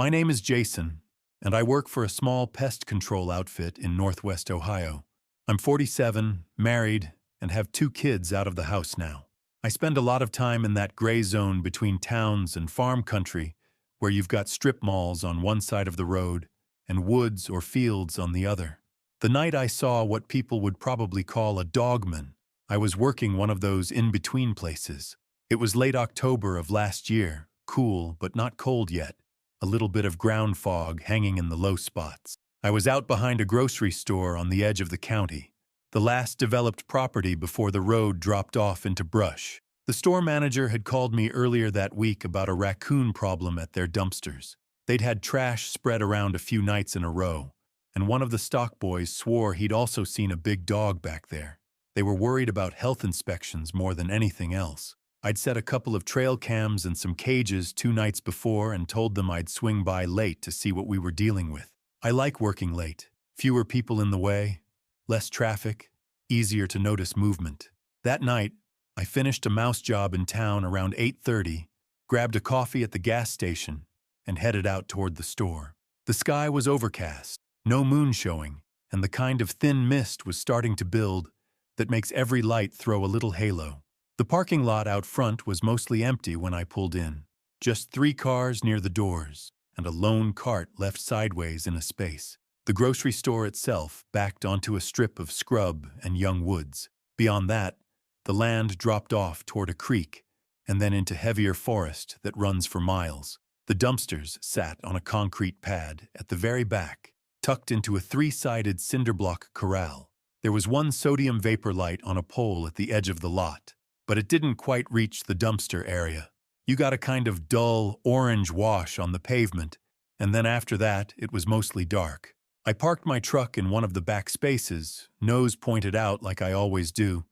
My name is Jason, and I work for a small pest control outfit in Northwest Ohio. I'm 47, married, and have 2 kids out of the house now. I spend a lot of time in that gray zone between towns and farm country where you've got strip malls on one side of the road and woods or fields on the other. The night I saw what people would probably call a dogman, I was working one of those in-between places. It was late October of last year, cool but not cold yet, a little bit of ground fog hanging in the low spots. I was out behind a grocery store on the edge of the county, the last developed property before the road dropped off into brush. The store manager had called me earlier that week about a raccoon problem at their dumpsters. They'd had trash spread around a few nights in a row, and one of the stock boys swore he'd also seen a big dog back there. They were worried about health inspections more than anything else. I'd set a couple of trail cams and some cages 2 nights before and told them I'd swing by late to see what we were dealing with. I like working late. Fewer people in the way, less traffic, easier to notice movement. That night, I finished a mouse job in town around 8:30, grabbed a coffee at the gas station, and headed out toward the store. The sky was overcast, no moon showing, and the kind of thin mist was starting to build that makes every light throw a little halo. The parking lot out front was mostly empty when I pulled in. Just 3 cars near the doors, and a lone cart left sideways in a space. The grocery store itself backed onto a strip of scrub and young woods. Beyond that, the land dropped off toward a creek, and then into heavier forest that runs for miles. The dumpsters sat on a concrete pad at the very back, tucked into a 3-sided cinder block corral. There was one sodium vapor light on a pole at the edge of the lot, but it didn't quite reach the dumpster area. You got a kind of dull orange wash on the pavement, and then after that, it was mostly dark. I parked my truck in one of the back spaces, nose pointed out like I always do,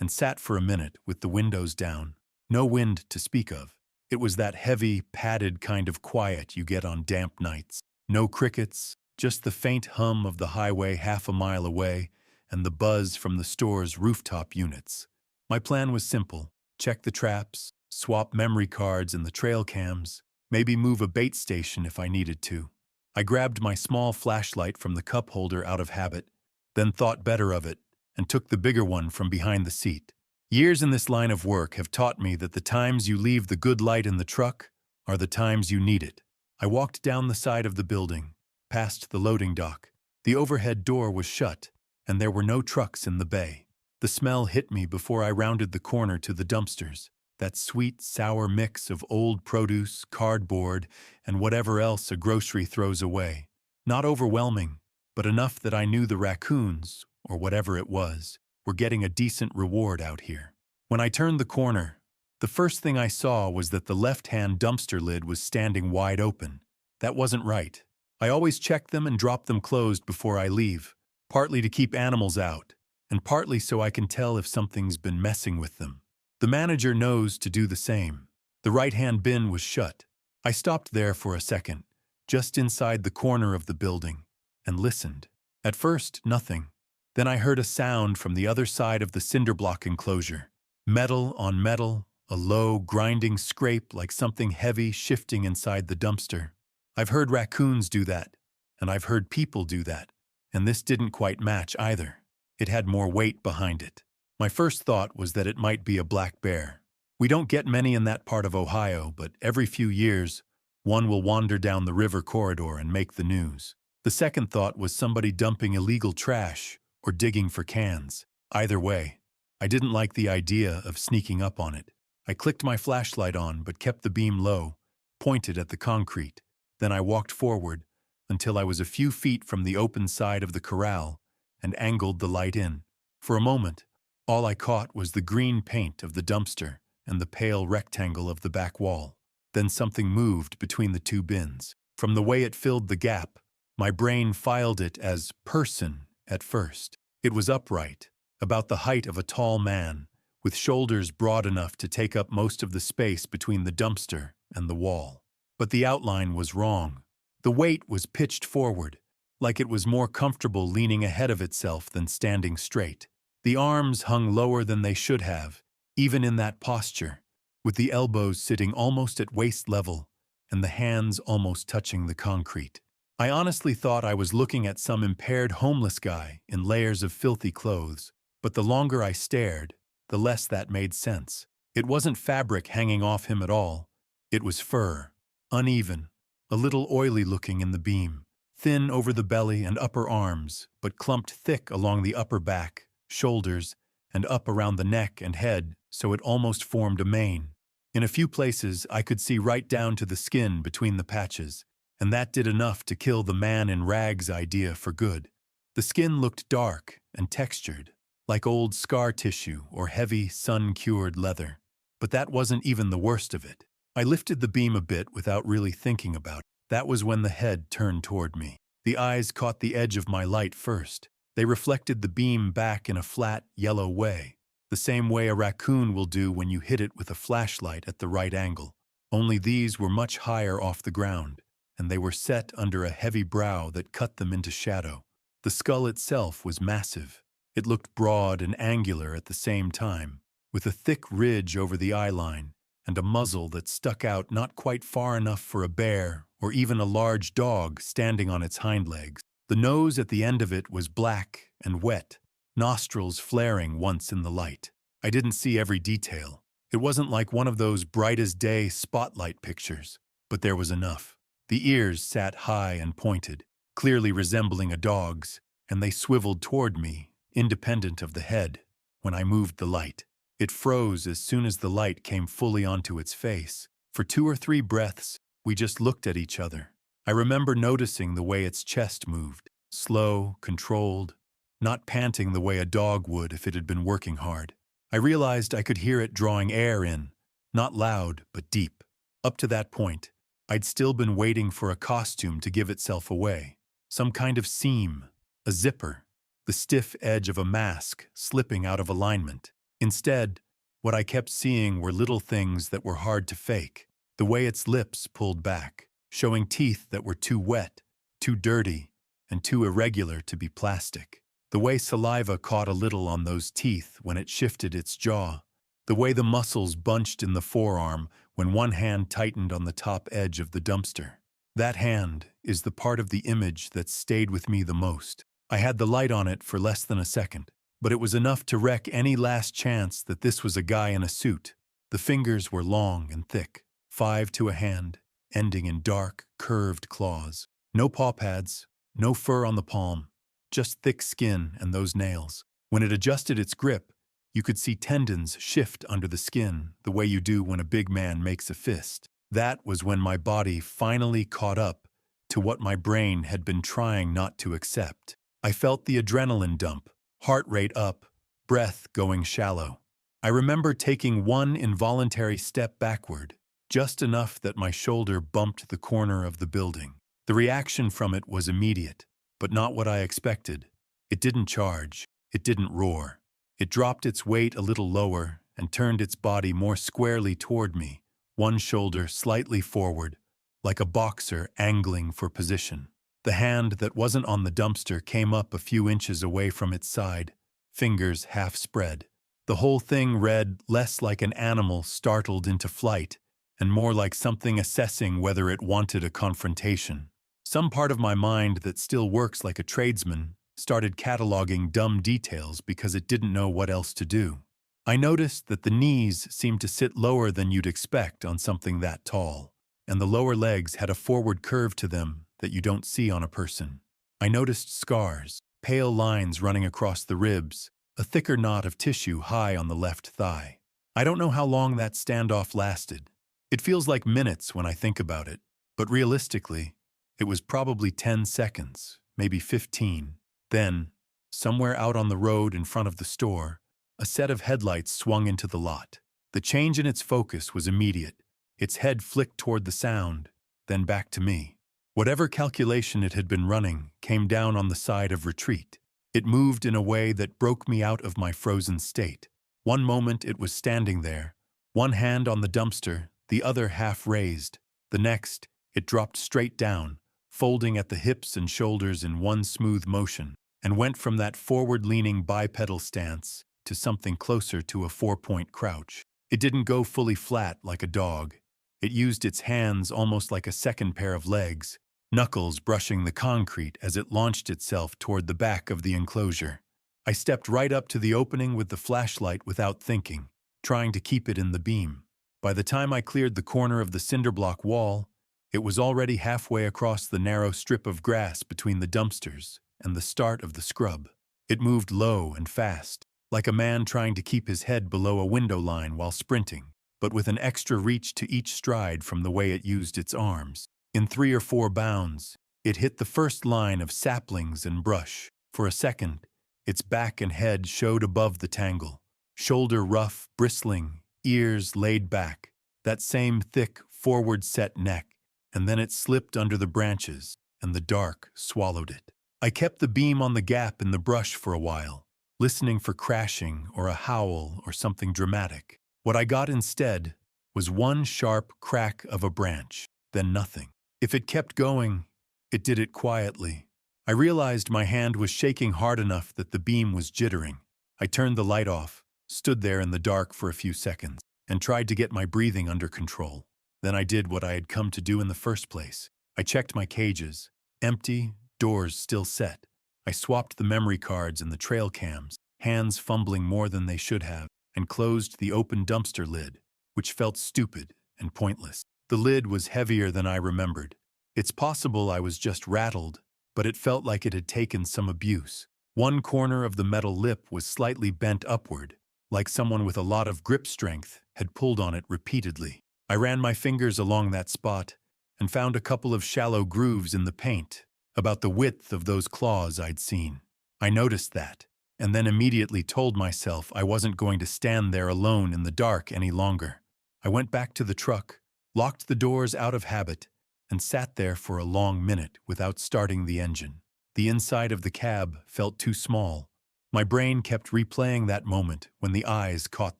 and sat for a minute with the windows down. No wind to speak of. It was that heavy, padded kind of quiet you get on damp nights. No crickets, just the faint hum of the highway half a mile away, and the buzz from the store's rooftop units. My plan was simple: check the traps, swap memory cards and the trail cams, maybe move a bait station if I needed to. I grabbed my small flashlight from the cup holder out of habit, then thought better of it, and took the bigger one from behind the seat. Years in this line of work have taught me that the times you leave the good light in the truck are the times you need it. I walked down the side of the building, past the loading dock. The overhead door was shut, and there were no trucks in the bay. The smell hit me before I rounded the corner to the dumpsters, that sweet, sour mix of old produce, cardboard, and whatever else a grocery throws away. Not overwhelming, but enough that I knew the raccoons, or whatever it was, were getting a decent reward out here. When I turned the corner, the first thing I saw was that the left-hand dumpster lid was standing wide open. That wasn't right. I always check them and drop them closed before I leave, partly to keep animals out, and partly so I can tell if something's been messing with them. The manager knows to do the same. The right-hand bin was shut. I stopped there for a second, just inside the corner of the building, and listened. At first, nothing. Then I heard a sound from the other side of the cinder block enclosure. Metal on metal, a low, grinding scrape like something heavy shifting inside the dumpster. I've heard raccoons do that, and I've heard people do that, and this didn't quite match either. It had more weight behind it. My first thought was that it might be a black bear. We don't get many in that part of Ohio, but every few years, one will wander down the river corridor and make the news. The second thought was somebody dumping illegal trash or digging for cans. Either way, I didn't like the idea of sneaking up on it. I clicked my flashlight on but kept the beam low, pointed at the concrete. Then I walked forward until I was a few feet from the open side of the corral and angled the light in. For a moment, all I caught was the green paint of the dumpster and the pale rectangle of the back wall. Then something moved between the 2 bins. From the way it filled the gap, my brain filed it as person at first. It was upright, about the height of a tall man, with shoulders broad enough to take up most of the space between the dumpster and the wall. But the outline was wrong. The weight was pitched forward, like it was more comfortable leaning ahead of itself than standing straight. The arms hung lower than they should have, even in that posture, with the elbows sitting almost at waist level and the hands almost touching the concrete. I honestly thought I was looking at some impaired homeless guy in layers of filthy clothes, but the longer I stared, the less that made sense. It wasn't fabric hanging off him at all. It was fur, uneven, a little oily looking in the beam, thin over the belly and upper arms, but clumped thick along the upper back, shoulders, and up around the neck and head so it almost formed a mane. In a few places, I could see right down to the skin between the patches, and that did enough to kill the man in rags idea for good. The skin looked dark and textured, like old scar tissue or heavy, sun-cured leather. But that wasn't even the worst of it. I lifted the beam a bit without really thinking about it. That was when the head turned toward me. The eyes caught the edge of my light first. They reflected the beam back in a flat, yellow way, the same way a raccoon will do when you hit it with a flashlight at the right angle. Only these were much higher off the ground, and they were set under a heavy brow that cut them into shadow. The skull itself was massive. It looked broad and angular at the same time, with a thick ridge over the eyeline and a muzzle that stuck out not quite far enough for a bear or even a large dog standing on its hind legs. The nose at the end of it was black and wet, nostrils flaring once in the light. I didn't see every detail. It wasn't like one of those bright-as-day spotlight pictures, but there was enough. The ears sat high and pointed, clearly resembling a dog's, and they swiveled toward me, independent of the head, when I moved the light. It froze as soon as the light came fully onto its face. For 2 or 3 breaths, we just looked at each other. I remember noticing the way its chest moved, slow, controlled, not panting the way a dog would if it had been working hard. I realized I could hear it drawing air in, not loud, but deep. Up to that point, I'd still been waiting for a costume to give itself away, some kind of seam, a zipper, the stiff edge of a mask slipping out of alignment. Instead, what I kept seeing were little things that were hard to fake, the way its lips pulled back, showing teeth that were too wet, too dirty, and too irregular to be plastic. The way saliva caught a little on those teeth when it shifted its jaw. The way the muscles bunched in the forearm when one hand tightened on the top edge of the dumpster. That hand is the part of the image that stayed with me the most. I had the light on it for less than a second, but it was enough to wreck any last chance that this was a guy in a suit. The fingers were long and thick, 5 to a hand, ending in dark, curved claws. No paw pads, no fur on the palm, just thick skin and those nails. When it adjusted its grip, you could see tendons shift under the skin the way you do when a big man makes a fist. That was when my body finally caught up to what my brain had been trying not to accept. I felt the adrenaline dump, heart rate up, breath going shallow. I remember taking one involuntary step backward, just enough that my shoulder bumped the corner of the building. The reaction from it was immediate, but not what I expected. It didn't charge. It didn't roar. It dropped its weight a little lower and turned its body more squarely toward me, one shoulder slightly forward, like a boxer angling for position. The hand that wasn't on the dumpster came up a few inches away from its side, fingers half spread. The whole thing read less like an animal startled into flight and more like something assessing whether it wanted a confrontation. Some part of my mind that still works like a tradesman started cataloging dumb details because it didn't know what else to do. I noticed that the knees seemed to sit lower than you'd expect on something that tall, and the lower legs had a forward curve to them that you don't see on a person. I noticed scars, pale lines running across the ribs, a thicker knot of tissue high on the left thigh. I don't know how long that standoff lasted. It feels like minutes when I think about it, but realistically, it was probably 10 seconds, maybe 15. Then, somewhere out on the road in front of the store, a set of headlights swung into the lot. The change in its focus was immediate. Its head flicked toward the sound, then back to me. Whatever calculation it had been running came down on the side of retreat. It moved in a way that broke me out of my frozen state. One moment it was standing there, one hand on the dumpster, the other half raised. The next, it dropped straight down, folding at the hips and shoulders in one smooth motion, and went from that forward-leaning bipedal stance to something closer to a 4-point crouch. It didn't go fully flat like a dog. It used its hands almost like a second pair of legs, knuckles brushing the concrete as it launched itself toward the back of the enclosure. I stepped right up to the opening with the flashlight without thinking, trying to keep it in the beam. By the time I cleared the corner of the cinderblock wall, it was already halfway across the narrow strip of grass between the dumpsters and the start of the scrub. It moved low and fast, like a man trying to keep his head below a window line while sprinting, but with an extra reach to each stride from the way it used its arms. In 3 or 4 bounds, it hit the first line of saplings and brush. For a second, its back and head showed above the tangle, shoulder rough, bristling, ears laid back, that same thick, forward-set neck, and then it slipped under the branches, and the dark swallowed it. I kept the beam on the gap in the brush for a while, listening for crashing or a howl or something dramatic. What I got instead was one sharp crack of a branch, then nothing. If it kept going, it did it quietly. I realized my hand was shaking hard enough that the beam was jittering. I turned the light off, stood there in the dark for a few seconds, and tried to get my breathing under control. Then I did what I had come to do in the first place. I checked my cages. Empty, doors still set. I swapped the memory cards and the trail cams, hands fumbling more than they should have, and closed the open dumpster lid, which felt stupid and pointless. The lid was heavier than I remembered. It's possible I was just rattled, but it felt like it had taken some abuse. One corner of the metal lip was slightly bent upward, like someone with a lot of grip strength had pulled on it repeatedly. I ran my fingers along that spot and found a couple of shallow grooves in the paint, about the width of those claws I'd seen. I noticed that, and then immediately told myself I wasn't going to stand there alone in the dark any longer. I went back to the truck, locked the doors out of habit, and sat there for a long minute without starting the engine. The inside of the cab felt too small. My brain kept replaying that moment when the eyes caught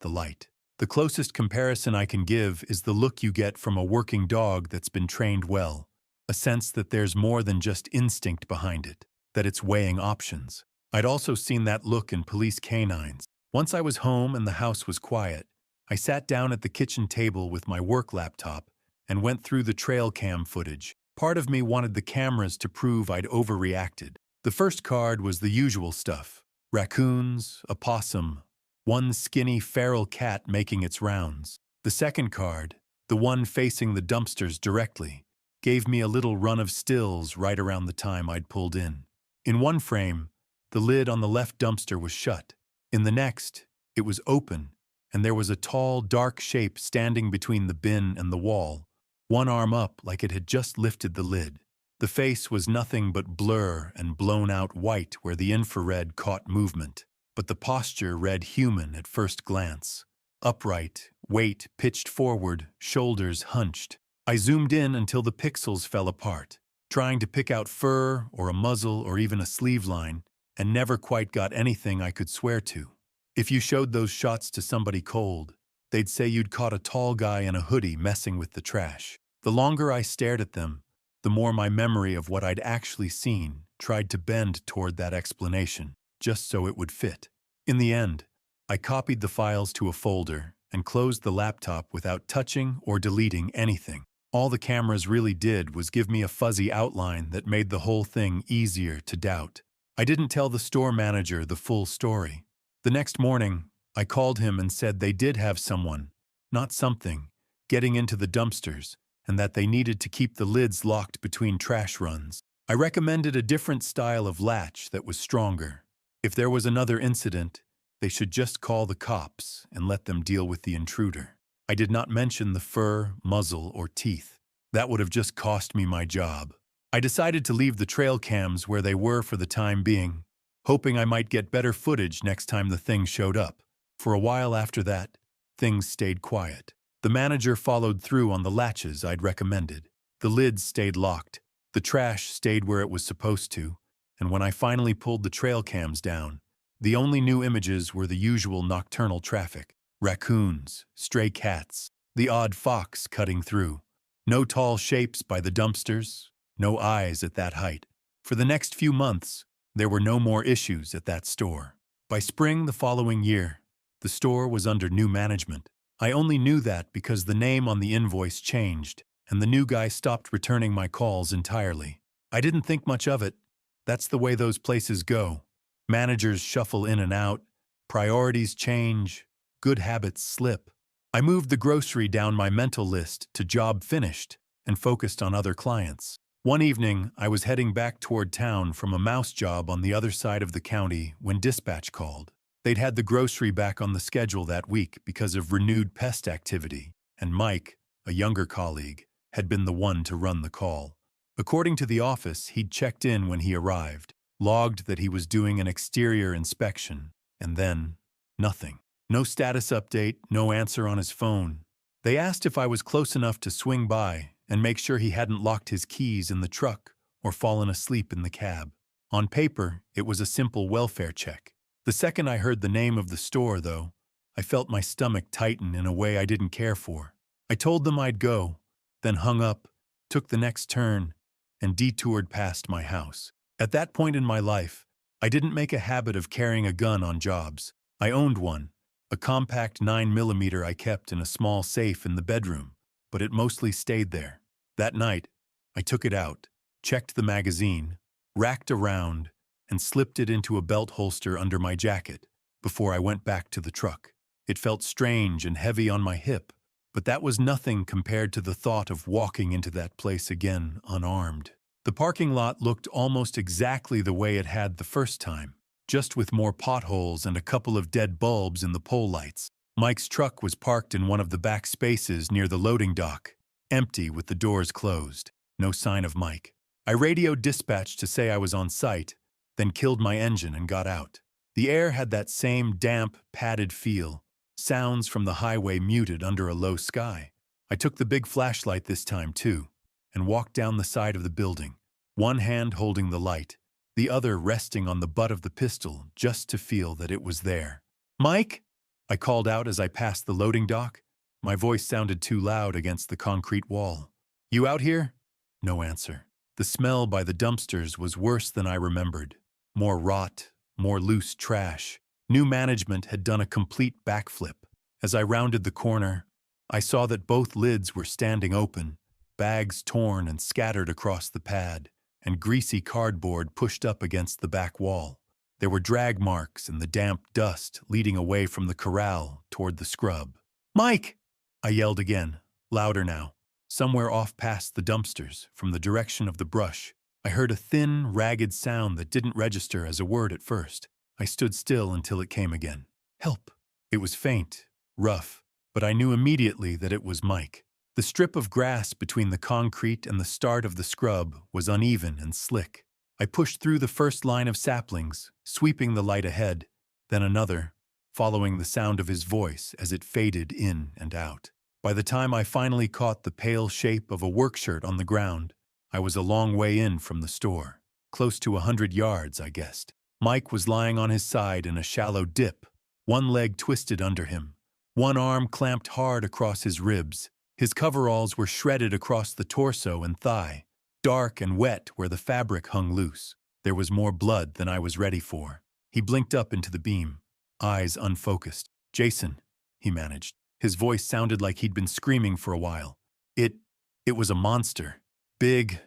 the light. The closest comparison I can give is the look you get from a working dog that's been trained well, a sense that there's more than just instinct behind it, that it's weighing options. I'd also seen that look in police canines. Once I was home and the house was quiet, I sat down at the kitchen table with my work laptop and went through the trail cam footage. Part of me wanted the cameras to prove I'd overreacted. The first card was the usual stuff: raccoons, a possum, one skinny feral cat making its rounds. The second card, the one facing the dumpsters directly, gave me a little run of stills right around the time I'd pulled in. In one frame, the lid on the left dumpster was shut. In the next, it was open, and there was a tall, dark shape standing between the bin and the wall, one arm up like it had just lifted the lid. The face was nothing but blur and blown-out white where the infrared caught movement, but the posture read human at first glance. Upright, weight pitched forward, shoulders hunched. I zoomed in until the pixels fell apart, trying to pick out fur or a muzzle or even a sleeve line, and never quite got anything I could swear to. If you showed those shots to somebody cold, they'd say you'd caught a tall guy in a hoodie messing with the trash. The longer I stared at them, the more my memory of what I'd actually seen tried to bend toward that explanation, just so it would fit. In the end, I copied the files to a folder and closed the laptop without touching or deleting anything. All the cameras really did was give me a fuzzy outline that made the whole thing easier to doubt. I didn't tell the store manager the full story. The next morning, I called him and said they did have someone, not something, getting into the dumpsters, and that they needed to keep the lids locked between trash runs. I recommended a different style of latch that was stronger. If there was another incident, they should just call the cops and let them deal with the intruder. I did not mention the fur, muzzle, or teeth. That would have just cost me my job. I decided to leave the trail cams where they were for the time being, hoping I might get better footage next time the thing showed up. For a while after that, things stayed quiet. The manager followed through on the latches I'd recommended. The lids stayed locked. The trash stayed where it was supposed to, and when I finally pulled the trail cams down, the only new images were the usual nocturnal traffic: raccoons, stray cats, the odd fox cutting through. No tall shapes by the dumpsters, no eyes at that height. For the next few months, there were no more issues at that store. By spring the following year, the store was under new management. I only knew that because the name on the invoice changed, and the new guy stopped returning my calls entirely. I didn't think much of it. That's the way those places go. Managers shuffle in and out, priorities change, good habits slip. I moved the grocery down my mental list to job finished and focused on other clients. One evening, I was heading back toward town from a mouse job on the other side of the county when dispatch called. They'd had the grocery back on the schedule that week because of renewed pest activity, and Mike, a younger colleague, had been the one to run the call. According to the office, he'd checked in when he arrived, logged that he was doing an exterior inspection, and then nothing. No status update, no answer on his phone. They asked if I was close enough to swing by and make sure he hadn't locked his keys in the truck or fallen asleep in the cab. On paper, it was a simple welfare check. The second I heard the name of the store, though, I felt my stomach tighten in a way I didn't care for. I told them I'd go, then hung up, took the next turn, and detoured past my house. At that point in my life, I didn't make a habit of carrying a gun on jobs. I owned one, a compact 9mm I kept in a small safe in the bedroom, but it mostly stayed there. That night, I took it out, checked the magazine, racked around, and slipped it into a belt holster under my jacket before I went back to the truck. It felt strange and heavy on my hip, but that was nothing compared to the thought of walking into that place again unarmed. The parking lot looked almost exactly the way it had the first time, just with more potholes and a couple of dead bulbs in the pole lights. Mike's truck was parked in one of the back spaces near the loading dock, empty with the doors closed. No sign of Mike. I radioed dispatch to say I was on site, then killed my engine and got out. The air had that same damp, padded feel, sounds from the highway muted under a low sky. I took the big flashlight this time, too, and walked down the side of the building, one hand holding the light, the other resting on the butt of the pistol just to feel that it was there. "Mike?" I called out as I passed the loading dock. My voice sounded too loud against the concrete wall. "You out here?" No answer. The smell by the dumpsters was worse than I remembered. More rot, more loose trash. New management had done a complete backflip. As I rounded the corner, I saw that both lids were standing open, bags torn and scattered across the pad, and greasy cardboard pushed up against the back wall. There were drag marks and the damp dust leading away from the corral toward the scrub. "Mike!" I yelled again, louder now. Somewhere off past the dumpsters, from the direction of the brush, I heard a thin, ragged sound that didn't register as a word at first. I stood still until it came again. "Help!" It was faint, rough, but I knew immediately that it was Mike. The strip of grass between the concrete and the start of the scrub was uneven and slick. I pushed through the first line of saplings, sweeping the light ahead, then another, following the sound of his voice as it faded in and out. By the time I finally caught the pale shape of a work shirt on the ground, I was a long way in from the store. Close to 100 yards, I guessed. Mike was lying on his side in a shallow dip, one leg twisted under him, one arm clamped hard across his ribs. His coveralls were shredded across the torso and thigh, dark and wet where the fabric hung loose. There was more blood than I was ready for. He blinked up into the beam, eyes unfocused. "Jason," he managed. His voice sounded like he'd been screaming for a while. It was a monster. Big.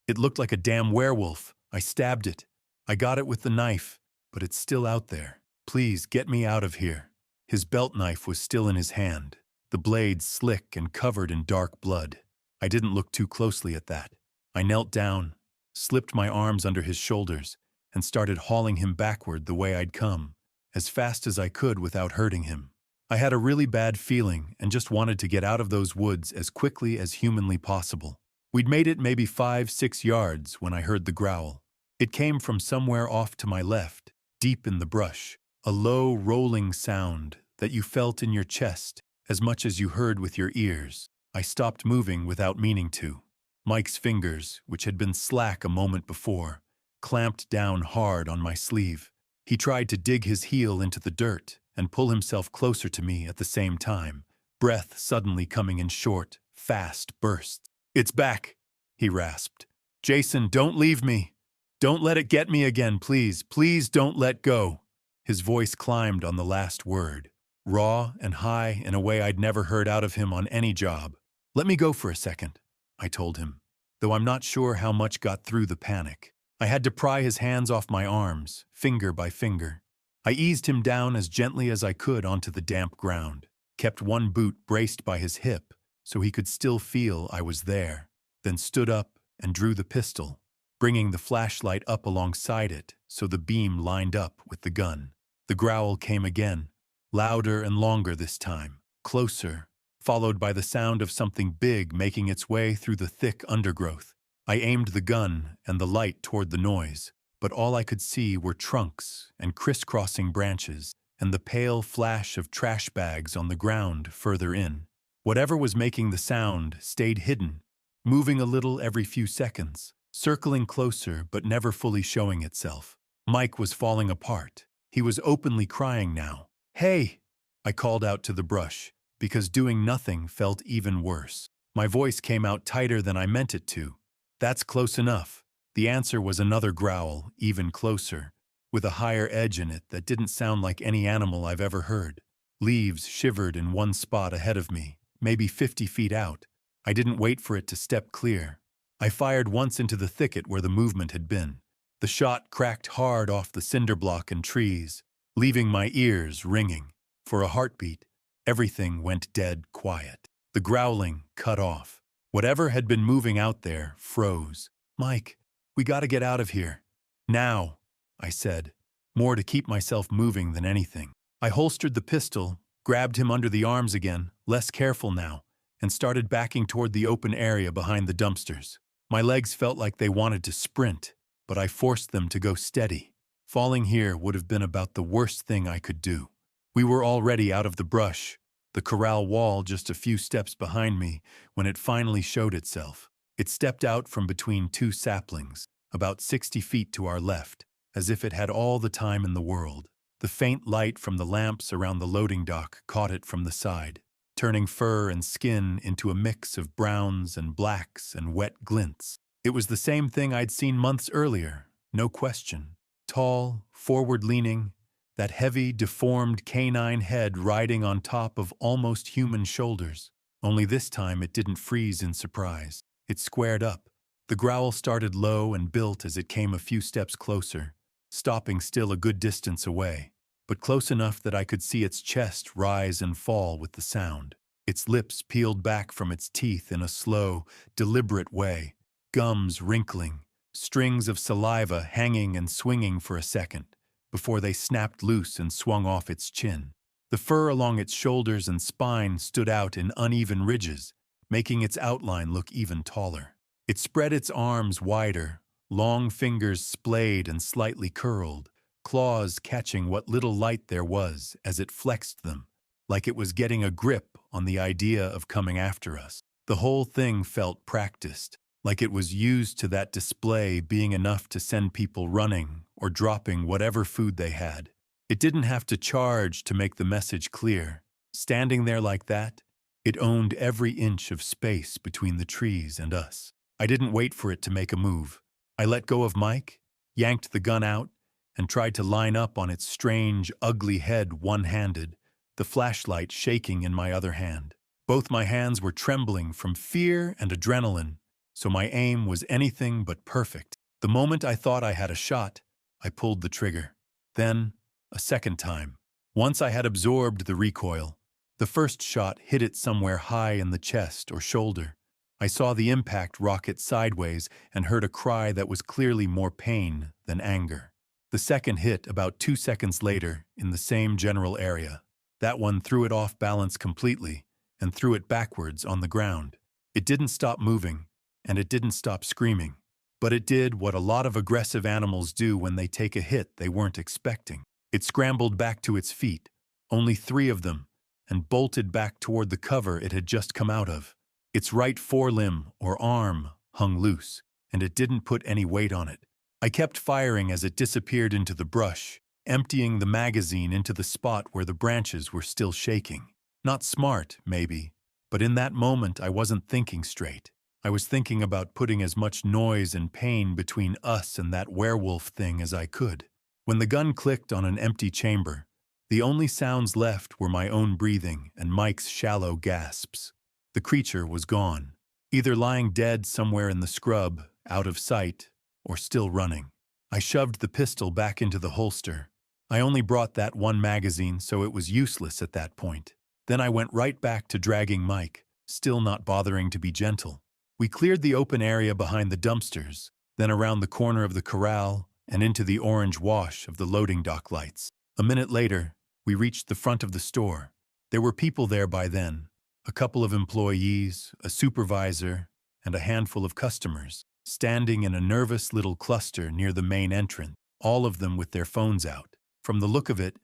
It looked like a damn werewolf. I stabbed it. I got it with the knife, but it's still out there. Please, get me out of here." His belt knife was still in his hand, the blade slick and covered in dark blood. I didn't look too closely at that. I knelt down, slipped my arms under his shoulders, and started hauling him backward the way I'd come, as fast as I could without hurting him. I had a really bad feeling and just wanted to get out of those woods as quickly as humanly possible. We'd made it maybe 5-6 yards when I heard the growl. It came from somewhere off to my left, deep in the brush, a low, rolling sound that you felt in your chest as much as you heard with your ears. I stopped moving without meaning to. Mike's fingers, which had been slack a moment before, clamped down hard on my sleeve. He tried to dig his heel into the dirt and pull himself closer to me at the same time, breath suddenly coming in short, fast bursts. "It's back," he rasped. "Jason, don't leave me. Don't let it get me again, please. Please don't let go." His voice climbed on the last word. raw and high in a way I'd never heard out of him on any job. "Let me go for a second," I told him, though I'm not sure how much got through the panic. I had to pry his hands off my arms, finger by finger. I eased him down as gently as I could onto the damp ground, kept one boot braced by his hip so he could still feel I was there, then stood up and drew the pistol, bringing the flashlight up alongside it so the beam lined up with the gun. The growl came again, louder and longer this time, closer, followed by the sound of something big making its way through the thick undergrowth. I aimed the gun and the light toward the noise, but all I could see were trunks and crisscrossing branches and the pale flash of trash bags on the ground further in. Whatever was making the sound stayed hidden, moving a little every few seconds, circling closer but never fully showing itself. Mike was falling apart. He was openly crying now. "Hey!" I called out to the brush, because doing nothing felt even worse. My voice came out tighter than I meant it to. "That's close enough." The answer was another growl, even closer, with a higher edge in it that didn't sound like any animal I've ever heard. Leaves shivered in one spot ahead of me, maybe 50 feet out. I didn't wait for it to step clear. I fired once into the thicket where the movement had been. The shot cracked hard off the cinder block and trees, leaving my ears ringing. For a heartbeat, everything went dead quiet. The growling cut off. Whatever had been moving out there froze. "Mike, we gotta get out of here. Now," I said, more to keep myself moving than anything. I holstered the pistol, grabbed him under the arms again, less careful now, and started backing toward the open area behind the dumpsters. My legs felt like they wanted to sprint, but I forced them to go steady. Falling here would have been about the worst thing I could do. We were already out of the brush, the corral wall just a few steps behind me, when it finally showed itself. It stepped out from between two saplings, about 60 feet to our left, as if it had all the time in the world. The faint light from the lamps around the loading dock caught it from the side, turning fur and skin into a mix of browns and blacks and wet glints. It was the same thing I'd seen months earlier, no question. Tall, forward-leaning, that heavy, deformed canine head riding on top of almost human shoulders. Only this time it didn't freeze in surprise. It squared up. The growl started low and built as it came a few steps closer, stopping still a good distance away, but close enough that I could see its chest rise and fall with the sound. Its lips peeled back from its teeth in a slow, deliberate way, gums wrinkling, strings of saliva hanging and swinging for a second, before they snapped loose and swung off its chin. The fur along its shoulders and spine stood out in uneven ridges, making its outline look even taller. It spread its arms wider, long fingers splayed and slightly curled, claws catching what little light there was as it flexed them, like it was getting a grip on the idea of coming after us. The whole thing felt practiced, like it was used to that display being enough to send people running or dropping whatever food they had. It didn't have to charge to make the message clear. Standing there like that, it owned every inch of space between the trees and us. I didn't wait for it to make a move. I let go of Mike, yanked the gun out, and tried to line up on its strange, ugly head one-handed, the flashlight shaking in my other hand. Both my hands were trembling from fear and adrenaline, so my aim was anything but perfect. The moment I thought I had a shot, I pulled the trigger. Then, a second time. Once I had absorbed the recoil, the first shot hit it somewhere high in the chest or shoulder. I saw the impact rock it sideways and heard a cry that was clearly more pain than anger. The second hit about 2 seconds later in the same general area. That one threw it off balance completely and threw it backwards on the ground. It didn't stop moving, and it didn't stop screaming. But it did what a lot of aggressive animals do when they take a hit they weren't expecting. It scrambled back to its feet, only 3 of them, and bolted back toward the cover it had just come out of. Its right forelimb or arm hung loose, and it didn't put any weight on it. I kept firing as it disappeared into the brush, emptying the magazine into the spot where the branches were still shaking. Not smart, maybe, but in that moment I wasn't thinking straight. I was thinking about putting as much noise and pain between us and that werewolf thing as I could. When the gun clicked on an empty chamber, The only sounds left were my own breathing and Mike's shallow gasps. The creature was gone, either lying dead somewhere in the scrub, out of sight, or still running. I shoved the pistol back into the holster. I only brought that one magazine, so it was useless at that point. Then I went right back to dragging Mike, still not bothering to be gentle. We cleared the open area behind the dumpsters, then around the corner of the corral and into the orange wash of the loading dock lights. A minute later, we reached the front of the store. There were people there by then, a couple of employees, a supervisor, and a handful of customers, standing in a nervous little cluster near the main entrance, all of them with their phones out. From the look of it,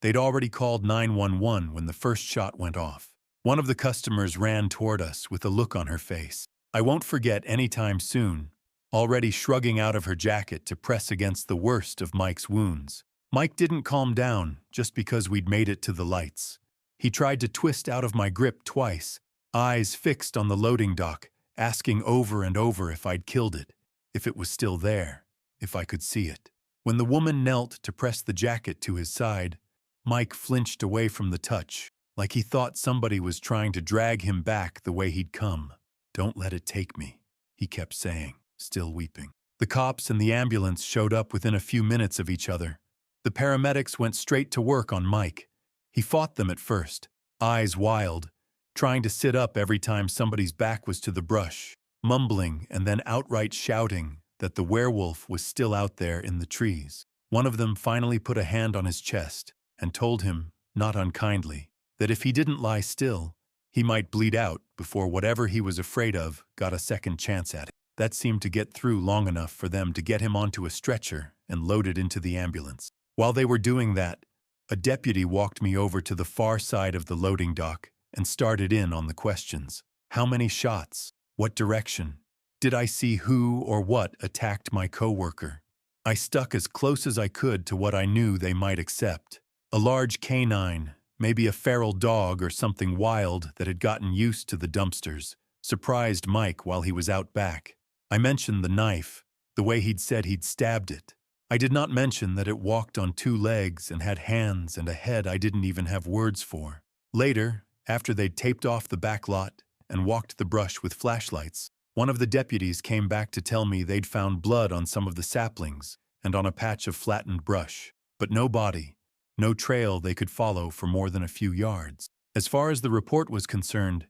they'd already called 911 when the first shot went off. One of the customers ran toward us with a look on her face I won't forget anytime soon, already shrugging out of her jacket to press against the worst of Mike's wounds. Mike didn't calm down just because we'd made it to the lights. He tried to twist out of my grip twice, eyes fixed on the loading dock, asking over and over if I'd killed it, if it was still there, if I could see it. When the woman knelt to press the jacket to his side, Mike flinched away from the touch, like he thought somebody was trying to drag him back the way he'd come. "Don't let it take me," he kept saying, still weeping. The cops and the ambulance showed up within a few minutes of each other. The paramedics went straight to work on Mike. He fought them at first, eyes wild, trying to sit up every time somebody's back was to the brush, mumbling and then outright shouting that the werewolf was still out there in the trees. One of them finally put a hand on his chest and told him, not unkindly, that if he didn't lie still, he might bleed out before whatever he was afraid of got a second chance at it. That seemed to get through long enough for them to get him onto a stretcher and loaded into the ambulance. While they were doing that, a deputy walked me over to the far side of the loading dock and started in on the questions. How many shots? What direction? Did I see who or what attacked my coworker? I stuck as close as I could to what I knew they might accept. A large canine, maybe a feral dog or something wild that had gotten used to the dumpsters, surprised Mike while he was out back. I mentioned the knife, the way he'd said he'd stabbed it. I did not mention that it walked on two legs and had hands and a head I didn't even have words for. Later, after they'd taped off the back lot and walked the brush with flashlights, one of the deputies came back to tell me they'd found blood on some of the saplings and on a patch of flattened brush, but no body, no trail they could follow for more than a few yards. As far as the report was concerned,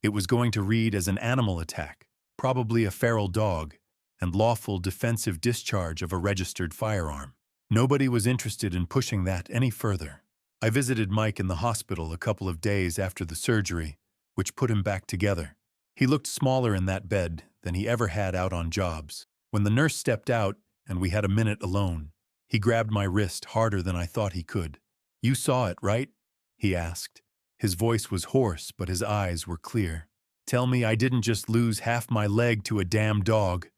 it was going to read as an animal attack, probably a feral dog, and lawful defensive discharge of a registered firearm. Nobody was interested in pushing that any further. I visited Mike in the hospital a couple of days after the surgery, which put him back together. He looked smaller in that bed than he ever had out on jobs. When the nurse stepped out and we had a minute alone, he grabbed my wrist harder than I thought he could. "You saw it, right?" he asked. His voice was hoarse, but his eyes were clear. "Tell me I didn't just lose half my leg to a damn dog."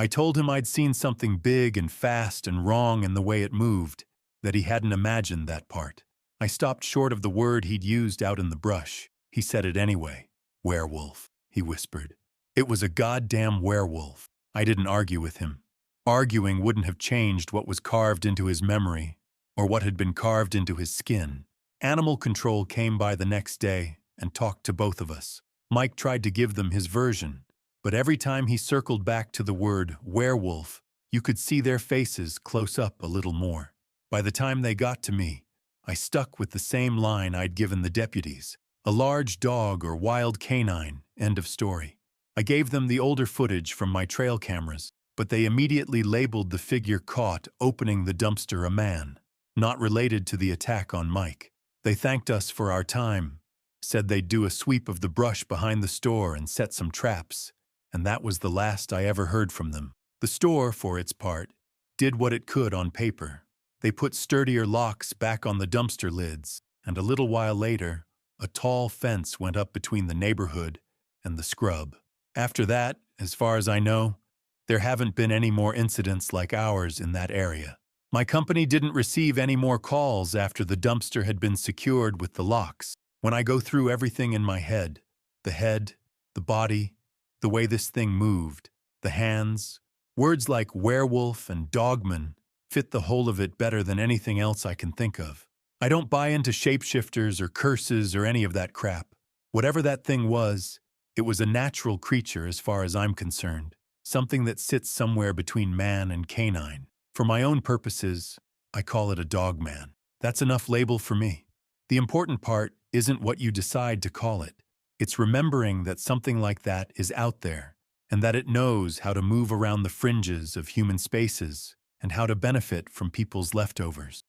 I told him I'd seen something big and fast and wrong in the way it moved, that he hadn't imagined that part. I stopped short of the word he'd used out in the brush. He said it anyway. "Werewolf," he whispered. "It was a goddamn werewolf." I didn't argue with him. Arguing wouldn't have changed what was carved into his memory or what had been carved into his skin. Animal control came by the next day and talked to both of us. Mike tried to give them his version, but every time he circled back to the word werewolf, you could see their faces close up a little more. By the time they got to me, I stuck with the same line I'd given the deputies. A large dog or wild canine, end of story. I gave them the older footage from my trail cameras, but they immediately labeled the figure caught opening the dumpster a man, not related to the attack on Mike. They thanked us for our time, said they'd do a sweep of the brush behind the store and set some traps, and that was the last I ever heard from them. The store, for its part, did what it could on paper. They put sturdier locks back on the dumpster lids, and a little while later, a tall fence went up between the neighborhood and the scrub. After that, as far as I know, there haven't been any more incidents like ours in that area. My company didn't receive any more calls after the dumpster had been secured with the locks. When I go through everything in my head, the body, the way this thing moved, the hands, words like werewolf and dogman fit the whole of it better than anything else I can think of. I don't buy into shapeshifters or curses or any of that crap. Whatever that thing was, it was a natural creature as far as I'm concerned, something that sits somewhere between man and canine. For my own purposes, I call it a dogman. That's enough label for me. The important part isn't what you decide to call it. It's remembering that something like that is out there, and that it knows how to move around the fringes of human spaces and how to benefit from people's leftovers.